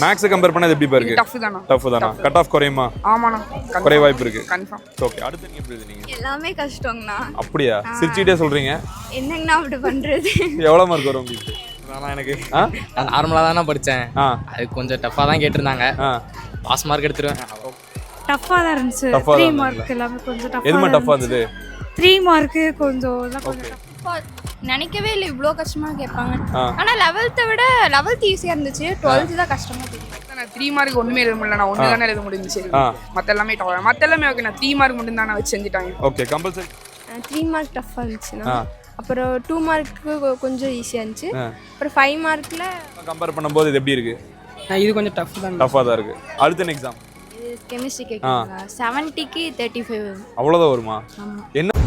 Maths compare பண்ணா எப்படி பாருக்கு? டஃப் தானா? கட் ஆஃப் குறையுமா? ஆமாண்ணா, குறைய வாய்ப்பு இருக்கு. கன்ஃபார்ம். ஓகே, அடுத்து நீங்க எப்படி எழுதுனீங்க? எல்லாமே கஷ்டம்ண்ணா. அப்படியா? சிரிச்சிட்டே சொல்றீங்க. என்னங்கண்ணா அப்படி பண்றது? எவ்வளவு மார்க் வரும் உங்களுக்கு? எனக்கு நான் நார்மலா தானே படிச்சேன். அது கொஞ்சம் டஃபா தான் கேட்டிருந்தாங்க. பாஸ் மார்க் எடுத்துருவேன். டஃபா தான் இருந்துச்சு. 3 மார்க் எல்லாமே கொஞ்சம் டஃபா. எதுமா டஃபா இருந்தது? 3 மார்க் கொஞ்சம் நினைக்கவே இல்லை இவ்வளோ கஷ்டமா கேட்பாங்க. ஆனா 11th விட 11th ஈஸியா இருந்துச்சு. 12th தான் கஷ்டமா இருந்துச்சு. நான் 3 மார்க் ஒண்ணுமே எழுத முடியல. நான் ஒண்ணு தானே எழுத முடிஞ்சிச்சு. மத்த எல்லாமே ஓகே. நான் 3 மார்க் மட்டும் தான் நான் வச்சு செஞ்சுட்டாங்க. ஓகே, கம்பல்சரி 3 மார்க் டஃப்பா இருந்துச்சுனா. அப்புறம் 2 மார்க்கு கொஞ்சம் ஈஸியா இருந்துச்சு. அப்புறம் 5 மார்க்ல கம்பேர் பண்ணும்போது இது எப்படி இருக்கு? இது கொஞ்சம் டஃப் தான். டஃபா தான் இருக்கு. அடுத்த எக்ஸாம் இது கெமிஸ்ட்ரி கேக்குறாங்க. 70க்கு 35 வரும். அவ்வளவுதான் வருமா? என்ன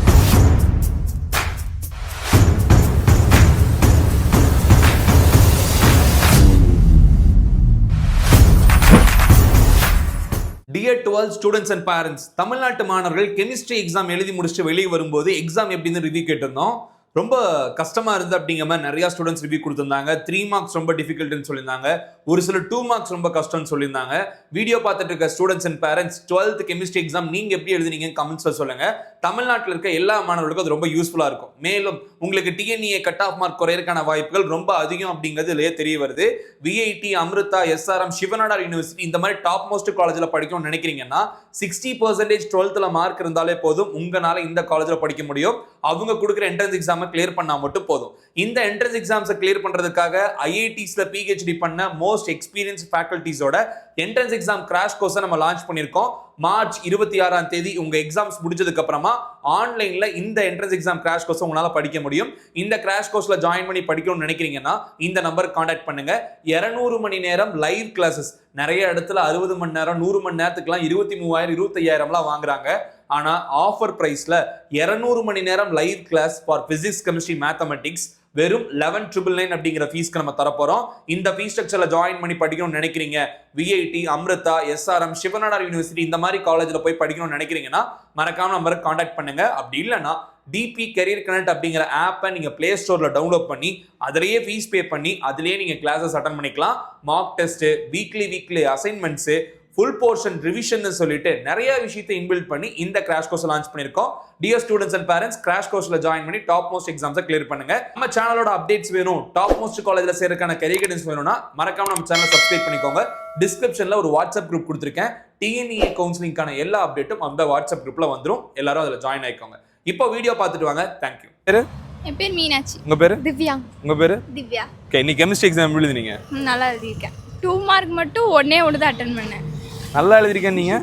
Dear 12 students and parents, தமிழ்நாட்டு மாணவர்கள் கெமிஸ்ட்ரி எக்ஸாம் எழுதி முடிச்சுட்டு வெளியே வரும்போது எக்ஸாம் எப்படின்னு ரிவ்யூ கேட்டிருந்தோம். ரொம்ப கஷ்டமா இருந்து அப்படிங்கிற மாதிரி நிறைய ஸ்டூடெண்ட்ஸ் ரிவ்யூ கொடுத்திருந்தாங்க. 3 மார்க்ஸ் ரொம்ப டிஃபிகல்ட்னு சொல்லியிருந்தாங்க. ஒரு சில 2 மார்க்ஸ் ரொம்ப கஷ்டம்னு சொல்லியிருந்தாங்க. வீடியோ பார்த்துட்டு இருக்க students and parents 12th chemistry exam நீங்க எப்படி எழுதுனீங்க கமெண்ட்ஸ்ல சொல்லுங்க. தமிழ்நாட்டில் இருக்க எல்லா மாணவர்களுக்கும் அது ரொம்ப யூஸ்ஃபுல்லா இருக்கும். மேலும் உங்களுக்கு டிஎன்இஏ கட் ஆஃப் மார்க் குறையறதுக்கான வாய்ப்புகள் ரொம்ப அதிகம் அப்படிங்கிறது இதுலயே தெரிய வருது. VIT, Amrita, SRM, Shiv Nadar university இந்த மாதிரி டாப் மோஸ்ட் காலேஜ்ல படிக்கணும்னு நினைக்கிறீங்கன்னா 60% 12th மார்க் இருந்தாலே போதும். உங்களால இந்த காலேஜ்ல படிக்க முடியும். அவங்க கொடுக்குற என்ட்ரன்ஸ் எக்ஸாம் கிளியர் பண்ணா மட்டும் போதும். இந்த என்ட்ரன்ஸ் எக்ஸாம்ஸை கிளியர் பண்றதுக்காக ஐஐடிஸ்ல பிஹெச்டி பண்ண மோஸ்ட் எக்ஸ்பீரியன்ஸ் ஃபேக்கல்டிஸோட என்ட்ரன்ஸ் எக்ஸாம் கிராஷ் கோர்ஸை நம்ம லான்ச் பண்ணியிருக்கோம். மார்ச் 26ஆம் தேதி உங்க எக்ஸாம்ஸ் முடிஞ்சதுக்கு அப்புறமா ஆன்லைன்ல இந்த என்ட்ரன்ஸ் எக்ஸாம் கிராஷ் கோர்ஸ் உங்களால படிக்க முடியும். இந்த கிராஷ் கோர்ஸ்ல ஜாயின் பண்ணி படிக்கணும்னு நினைக்கிறீங்கன்னா இந்த நம்பர் கான்டாக்ட் பண்ணுங்க. 200 மணி நேரம் லைவ் கிளாஸஸ், நிறைய இடத்துல 60 மணி நேரம் 100 மணி நேரத்துக்குலாம் 23,000 25,000 வாங்குறாங்க. ஆனா ஆஃபர் பிரைஸ்ல 200 மணி நேரம் live class for physics, chemistry, mathematics வெறும் 11,999 அப்படிங்கிற ஃபீஸ்க்கு நம்ம தரப்போறோம். இந்த ஃபீஸ் ஸ்ட்ரக்சர்ல ஜாயின் பண்ணி படிக்கணும்னு நினைக்கிறீங்க, VIT, Amrita, SRM, Shiv Nadar university இந்த மாதிரி காலேஜ்ல போய் படிக்கணும்னு நினைக்கிறீங்கன்னா மறக்காம நம்பருக்கு கான்டாக்ட் பண்ணுங்க. அப்படி இல்லைன்னா டிபி கெரியர் கனெக்ட் அப்படிங்கிற ஆப்பை நீங்க பிளே ஸ்டோர்ல டவுன்லோட் பண்ணி அதிலேயே ஃபீஸ் பே பண்ணி அதிலேயே நீங்க கிளாஸஸ் அட்டன் பண்ணிக்கலாம். Mock test, weekly assignments, full portion revision சொல்லிட்டு நிறைய விஷயத்தை இன்பில்ட் பண்ணி இந்த கிராஷ் கோர்ஸ் லான்ச் பண்ணிருக்கோம். Dear students and parents, crash கோர்ஸ்ல ஜாயின் பண்ணி டாப் மோஸ்ட் எக்ஸாம்ஸை கிளியர் பண்ணுங்க. நம்ம சேனலோட அப்டேட்ஸ் வேணும், டாப் மோஸ்ட் காலேஜ்ல சேர்றதுக்கான கரியர் கைடன்ஸ் வேணும்னா மறக்காம நம்ம சேனலை சப்ஸ்கிரைப் பண்ணிக்கோங்க. டிஸ்கிரிப்ஷன்ல ஒரு வாட்ஸ்அப் குரூப் கொடுத்துருக்கேன். டிஎன்இஏ கவுன்சிலிங்கான எல்லா அப்டேட்டும் அந்த வாட்ஸ்அப் குரூப்ல வந்துடும். எல்லாரும் அதில் ஜாயின் ஆயிக்கோங்க. இப்போ வீடியோ பார்த்துட்டு வாங்க. தேங்க்யூ. என் பேர் மீனாட்சி. உங்க பேரு? திவ்யா. உங்க பேரு? திவ்யா. ஓகே, நீ கெமிஸ்ட்ரி எக்ஸாம் எழுதுனீங்க? நல்லா எழுதியிருக்கேன். 2 மார்க் மட்டும் ஒண்ணே தான் அட்டென்ட் பண்ணேன். நல்லா எழுதிருக்கேன் நீங்க?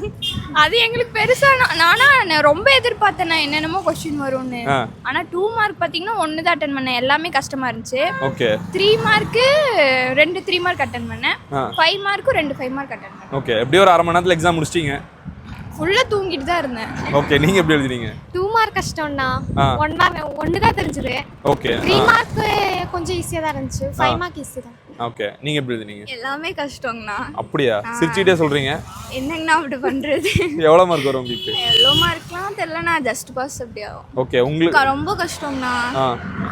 அது எங்களுக்கு பெருசா நான் ரொம்ப எதிர்பார்த்தேன் என்னென்னமோ கொஸ்டின் வரும்னு. ஆனா 2 மார்க் பாத்தீங்கன்னா 1 தான் அட்டென்ட் பண்ணேன். எல்லாமே கஷ்டமா இருந்துச்சு. ஓகே. 3 மார்க்கு 2 3 மார்க் அட்டென்ட் பண்ணேன். 5 மார்க்கு 2 5 மார்க் அட்டென்ட் பண்ணேன். ஓகே, எப்படி ஒரு அரை மணி நேரத்துல எக்ஸாம் முடிச்சிட்டீங்க? ஃபுல்லா தூங்கிட்டு தான் இருந்தேன். ஓகே, நீங்க எப்படி எழுதுறீங்க? 2 மார்க் கஷ்டம்னா. 1 மார்க் 1 தான் தெரிஞ்சது. ஓகே. 3 மார்க் கொஞ்சம் ஈஸியா தான் இருந்துச்சு. 5 மார்க் ஈஸி தான். ஓகே, நீங்க எப்படி எழுதுனீங்க? எல்லாமே கஷ்டம்னா. அப்படியா? சிரிச்சிட்டே சொல்றீங்க. என்னங்கண்ணா அப்படி பண்றது? எவ்வளவு மார்க் வரும் உங்களுக்கு? எவ்வளோ மார்க்லாம் தெரியலண்ணா, ஜஸ்ட் பாஸ் அப்படியே. ஓகே, உங்களுக்கு ரொம்ப கஷ்டம்ண்ணா.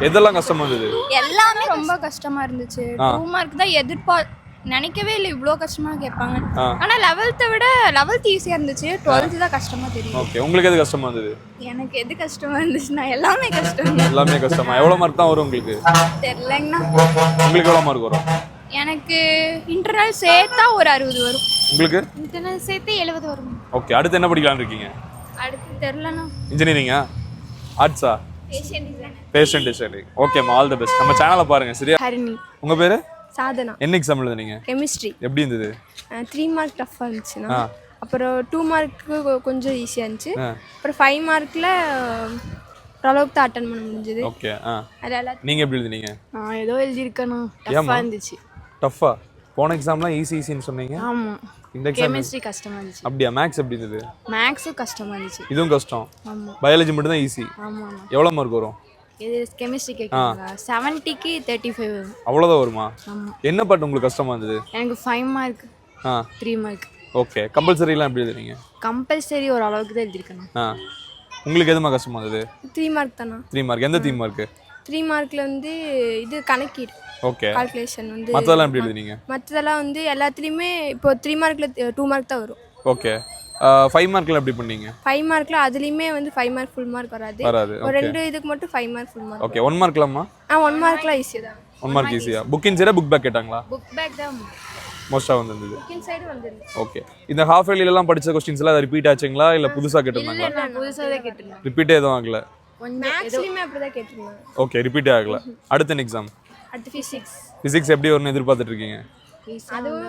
எதெல்லாம் கஷ்டமா இருந்தது? எல்லாமே ரொம்ப கஷ்டமா இருந்துச்சு. 2 மார்க் தான் நினைக்கவே இல்லை இவ்வளோ கஷ்டமா கேட்பாங்க. ஆனா 11th விட 11th ஈஸியா இருந்துச்சு. 12th தான் கஷ்டமா தெரியும். ஓகே, உங்களுக்கு எது கஷ்டமா இருந்தது? எனக்கு எது கஷ்டமா இருந்துச்சுன்னா எல்லாமே கஷ்டம். எல்லாமே கஷ்டமா? எவ்வளவு மார்க் தான் வரும் உங்களுக்கு? தெரியலங்கண்ணா. உங்களுக்கு எவ்வளவு மார்க் வரும்? எனக்கு இன்டர்னல் சேர்த்தா ஒரு 60 வரும். உங்களுக்கு? இன்டர்னல் சேர்த்து 70 வரும். ஓகே, அடுத்து என்ன படிக்கலாம்னு இருக்கீங்க? அடுத்து தெரியலண்ணா. இன்ஜினியரிங்கா? ஆர்ட்ஸா? Fashion designer. Fashion designing. ஓகேம்மா, ஆல் தி பெஸ்ட். நம்ம சேனலை பாருங்க. சரியா? ஹரிணி. உங்க பேரு? சாதனா. என்ன எக்ஸாம் எழுதுனீங்க? கெமிஸ்ட்ரி. எப்படி இருந்தது? 3 மார்க் டஃப்பா இருந்துச்சுனா. அப்புறம் 2 மார்க்கு கொஞ்சம் ஈஸியா இருந்துச்சு. அப்புறம் 5 மார்க்ல ஓரளவுக்கு தான் அட்டென்ட் பண்ண முடிஞ்சது. ஓகே. நீங்க எப்படி எழுதுனீங்க? ஏதோ எழுதியிருக்கேனா, டஃப்பா இருந்துச்சு. டஃப்பா? போன எக்ஸாம்லாம் ஈஸின்னு சொன்னீங்க. ஆமா, இந்த எக்ஸாம் கெமிஸ்ட்ரி கஷ்டமா இருந்துச்சு. அப்படியா? மேக்ஸ் எப்படி இருந்தது? மேக்ஸும் கஷ்டமா இருந்துச்சு. இதுவும் கஷ்டம். ஆமா. பயாலஜி மட்டும் தான் ஈஸி. ஆமா. எவ்வளவு மார்க் வரும்? இது கெமிஸ்ட்ரி கேக்குறாங்க. 70க்கு 35 வரும். அவ்வளவுதான் வருமா? ஆமா. என்ன பாட்டு உங்களுக்கு கஷ்டமா இருந்தது? எனக்கு 5 மார்க் 3 மார்க். ஓகே, கம்பல்சரி எல்லாம் எப்படி எழுதுறீங்க? கம்பல்சரி ஒரு அளவுக்கு தான் எழுதிருக்கேன். உங்களுக்கு எதுமா கஷ்டமா இருந்தது? 3 மார்க் தானா? 3 மார்க். எந்த 3 மார்க்? 3 மார்க்கில் வந்து இது கணக்கீடு ஓகே. கால்குலேஷன் வந்து மற்றதெல்லாம் எப்படி எழுதுனீங்க? மற்றதெல்லாம் வந்து எல்லாத்துலேயுமே இப்போ 3 மார்க்கில் 2 மார்க் தான் வரும். ஓகே. 5 மார்க்கில் எப்படி பண்ணீங்க? 5 மார்க்கில் அதுலேயுமே வந்து 5 மார்க் ஃபுல் மார்க் வராது. ஒரு 2 இதுக்கு மட்டும் 5 மார்க் ஃபுல் மார்க். ஓகே. 1 மார்க்லாமா? 1 மார்க்லாம் ஈஸியாக தான். 1 மார்க் ஈஸியா? புக் இன் சைடா புக் பேக் கேட்டாங்களா? புக் பேக் தான் மோஸ்ட்டாக வந்திருந்தது. புக் இன் சைடு வந்துருந்துச்சு. ஓகே. இந்த ஹாஃப் இயர்லிலாம் படிச்ச கொஸ்டின்ஸ் எல்லாம் ரிப்பீட் ஆச்சுங்களா இல்லை புதுசாக கேட்டிருந்தாங்களா? நான் புதுசாக தான் கேட்டிருந்தேன். ரிப்பீட்டே எதுவும் ஆகல. மேக்ஸ்லேயுமே அப்படி தான் கேட்டிருந்தேன். ஓகே. ரிப்பீட்டே ஆகல. அடுத்த எக்ஸாம் அடுத்து ஃபிசிக்ஸ். ஃபிசிக்ஸ் எப்படி வரும்னு எதிர்பார்த்துட்டு இருக்கீங்க? அதுவும்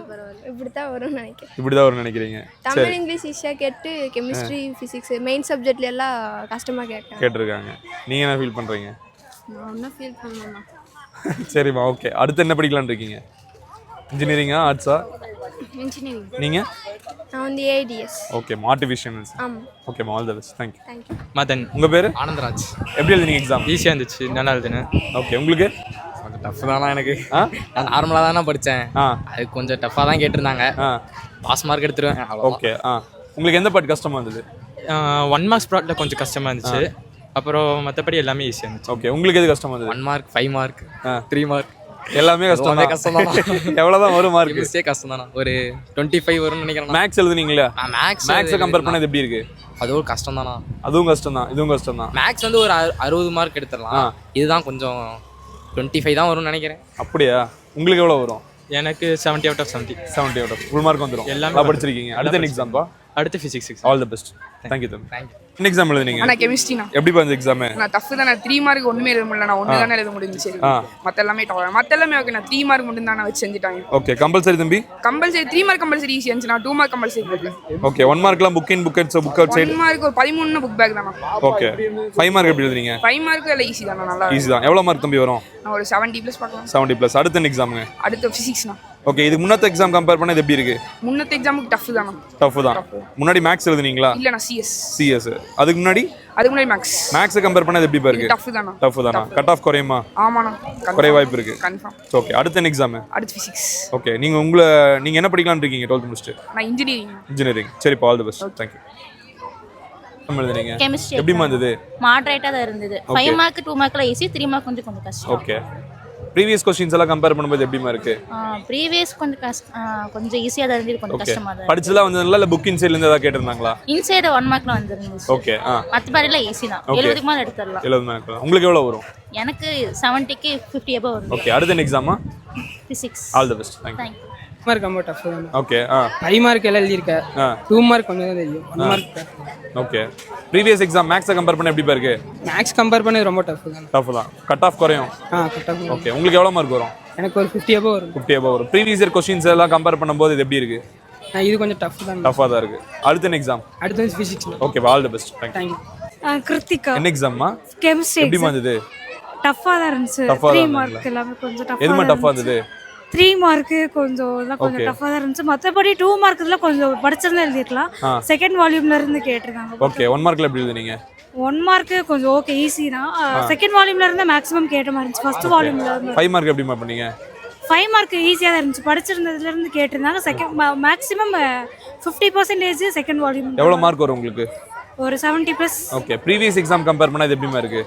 இப்படி தான் வரும்னு நினைக்கிறேன். இப்படி தான் வரும்னு நினைக்கிறீங்க? தமிழ் இங்கிலீஷ் ஈஸியாக கேட்டு கெமிஸ்ட்ரி ஃபிசிக்ஸ் மெயின் சப்ஜெக்ட்ல எல்லாம் கஷ்டமாக கேட்டிருக்காங்க. நீங்கள் என்ன ஃபீல் பண்ணுறீங்க? நான் ஒன்றும் ஃபீல் பண்ணலாம். சரிம்மா. ஓகே. அடுத்து என்ன படிக்கலான்னு இருக்கீங்க? இன்ஜினியரிங்கா ஆர்ட்ஸா? இன்ஜினியரிங். நீங்கள்? நான் வந்து ஏடிஎஸ். ஓகே. ஆர்டிஃபிஷியல். ஆமாம். ஓகேம்மா. All the best. Thank you. Thank you. Madhan. உங்கள் பேர்? ஆனந்தராஜ். எப்படி எழுதுனீங்க எக்ஸாம்? ஈஸியாக இருந்துச்சு, நல்லா எழுதுனேன். ஓகே. உங்களுக்கு? கொஞ்சம் டஃப் தானா எனக்கு. நான் நார்மலாக தானே படித்தேன். அது கொஞ்சம் டஃப்பாக தான் கேட்டிருந்தாங்க. பாஸ் மார்க் எடுத்துருவேன். ஓகே. உங்களுக்கு எந்த பாட்டு கஷ்டமாக இருந்தது? 1 மார்க்ஸ் ப்ராட்டில் கொஞ்சம் கஷ்டமாக இருந்துச்சு. அப்புறம் மற்றபடி எல்லாமே ஈஸியாக இருந்துச்சு. ஓகே. உங்களுக்கு எது கஷ்டமாக இருந்தது? 1 மார்க் 5 மார்க் 3 மார்க் எல்லாமே கஷ்டம் தான். கஷ்டம் தான். எவ்வளோதான் வரும் மார்க்? கெமிஸ்ட்ரியே கஷ்டம் தானா. ஒரு 25 வரும்னு நினைக்கிறேன். மேக்ஸ் எழுதுனீங்களா? மேக்ஸை கம்பேர் பண்ணது எப்படி இருக்கு? அது ஒரு கஷ்டம் தானா. அதுவும் கஷ்டம் தான், இதுவும் கஷ்டம் தான். மேக்ஸ் வந்து ஒரு 60 மார்க் எடுத்துடலாம். இதுதான் கொஞ்சம் 25 தான் வரும்னு நினைக்கிறேன். அப்படியா? உங்களுக்கு எவ்வளோ வரும்? எனக்கு 70 out of 70. 70 out of full mark வந்துடும். எல்லாமே படிச்சிருக்கீங்க. அடுத்த எக்ஸாம்பா? அடுத்து physics. All the best. Thank you தம்பி. என்ன எக்ஸாம் எழுதுனீங்க? நான் கெமிஸ்ட்ரினா. எப்படி பண்ணது எக்ஸாம்? நான் டஃப் தான். நான் 3 மார்க் ஒண்ணுமே எழுத முடியல. நான் ஒன்று தானே எழுத முடிஞ்சிச்சு. மற்ற எல்லாமே ஓகே. நான் 3 மார்க் மட்டும் தான் நான் வச்சு செஞ்சுட்டாங்க. ஓகே. கம்பல்சரி தம்பி? கம்பல்சரி 3 மார்க் கம்பல்சரி ஈஸியா இருந்துச்சு. நான் 2 மார்க் கம்பல்சரி போட்டேன். ஓகே. 1 மார்க்லாம் book in book outside. 1 mark ஒரு 13 புக் பேக் தானா. ஓகே. 5 மார்க் எப்படி எழுதுனீங்க? 5 மார்க் எல்லாம் ஈஸி தானா. நல்லா ஈஸி தான். எவ்வளோ மார்க் தம்பி வரும்? நான் ஒரு 70 ப்ளஸ் பார்க்கலாம். 70 ப்ளஸ். அடுத்த எக்ஸாமுங்க? அடுத்து ஃபிசிக்ஸ்னா. ஓகே. இதுக்கு முன்னத்த எக்ஸாம் கம்பேர் பண்ண இது எப்படி இருக்கு? முன்னத்த எக்ஸாமுக்கு டஃப் தானா. டஃப் தான். முன்னாடி மேக்ஸ் எழுதுனீங்களா? இல்ல நான் சிஎஸ். சிஎஸ். அதுக்கு முன்னாடி மேக்ஸ். மேக்ஸை கம்பேர் பண்ண இது எப்படி இருக்கு? டஃப் தானா. டஃப் தானா. கட் ஆஃப் குறையுமா? ஆமாண்ணா. குறைய வாய்ப்பு இருக்கு. கன்ஃபார்ம். ஓகே. அடுத்த எக்ஸாம்? அடுத்து ஃபிசிக்ஸ். ஓகே. நீங்க என்ன படிக்கலாம்னு இருக்கீங்க 12th முடிச்சிட்டு? நான் இன்ஜினியரிங். சரி. All the best. தேங்க்யூ. எழுதுறீங்க? கெமிஸ்ட்ரி எப்படி இருந்தது? மாடரேட்டா தான் இருந்தது. 5 மார்க் 2 மார்க்ல ஈஸி, 3 மார்க் கொஞ்சம் கஷ்டம். ஓகே. ப்ரீவியஸ் क्वेश्चंस எல்லாம் கம்பேர் பண்ணும்போது எப்படிமா இருக்கு? ப்ரீவியஸ் கொஞ்சம் ஈஸியா தான் இருந்தது, கொஞ்சம் கஷ்டமா தான். படிச்சதா வந்ததுல இல்ல புக் இன்சைட்ல இருந்து ஏதாவது கேட்டிருந்தாங்களா? இன்சைட் 1 மார்க்ல வந்திருந்துச்சு. ஓகே. மத்தபடில ஈஸி தான். 70 மார்க் எடுத்துறலாம். 70 மார்க். உங்களுக்கு எவ்வளவு வரும்? எனக்கு 70க்கு 50 above வரும். ஓகே. அடுத்த எக்ஸாமா? Physics. All the best. Thank you. Mark ரொம்ப டஃப் தான். ஓகே. 5 மார்க் எல்லாம் எழுதிருக்கேன். 2 மார்க் கொஞ்சம் தான் தெரியும். 1 மார்க். ஓகே. ப்ரீவியஸ் எக்ஸாம் மேக்ஸை கம்பேர் பண்ண எப்படி இருக்கு? மேக்ஸ் கம்பேர் பண்ணி ரொம்ப டஃப் தான். டஃப் தான். கட் ஆஃப் குறையும். Cut off. ஓகே. உங்களுக்கு எவ்வளவு மார்க் வரும்? எனக்கு ஒரு 50 above வரும். 50 above வரும். ப்ரீவியஸ் இயர் क्वेश्चंस எல்லாம் கம்பேர் பண்ணும்போது இது எப்படி இருக்கு? இது கொஞ்சம் டஃப் தான். டஃபா தான் இருக்கு. அடுத்த எக்ஸாம்? அடுத்து physics. Okay. All the best. Thank you. Krithika. என்ன எக்ஸாம்மா? கெமிஸ்ட்ரி. எப்படி வந்தது? டஃப்பா தான் இருந்துச்சு. 3 மார்க் எல்லாமே கொஞ்சம் டஃப்பா. எதுமா டஃப்பா இருந்தது? 3 மார்க் கொஞ்சம் டஃப்பா தான் இருந்துச்சு. மற்றபடி 2 மார்க்ல கொஞ்சம் படிச்சிருந்தா எழுதிக்கலாம். செகண்ட் வால்யூம்ல இருந்து கேட்டிருக்காங்க. ஓகே. 1 மார்க்ல எப்படி எழுதுனீங்க? 1 மார்க் கொஞ்சம் ஓகே ஈஸி தான். செகண்ட் வால்யூம்ல இருந்து மேக்ஸிமம் கேட்ட மாதிரி இருந்துச்சு. ஃபர்ஸ்ட் வால்யூம்ல இருந்து 5 மார்க் எப்படி பண்ணீங்க? 5 மார்க் ஈஸியா தான் இருந்துச்சு. படிச்சிருந்ததுல இருந்து கேட்டிருந்தாங்க. Second maximum 50% second volume. எவ்வளவு மார்க் வரும் உங்களுக்கு? ஒரு 70 plus. Okay. Previous exam compare பண்ணா இது எப்படிமா இருக்கு?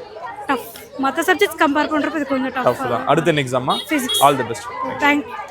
டஃப். மற்ற சப்ஜெக்ட்ஸ் கம்பேர் பண்றப்ப இது கொஞ்சம் டஃப் தான். அடுத்த எக்ஸாமா? Physics. All the best. Thank you.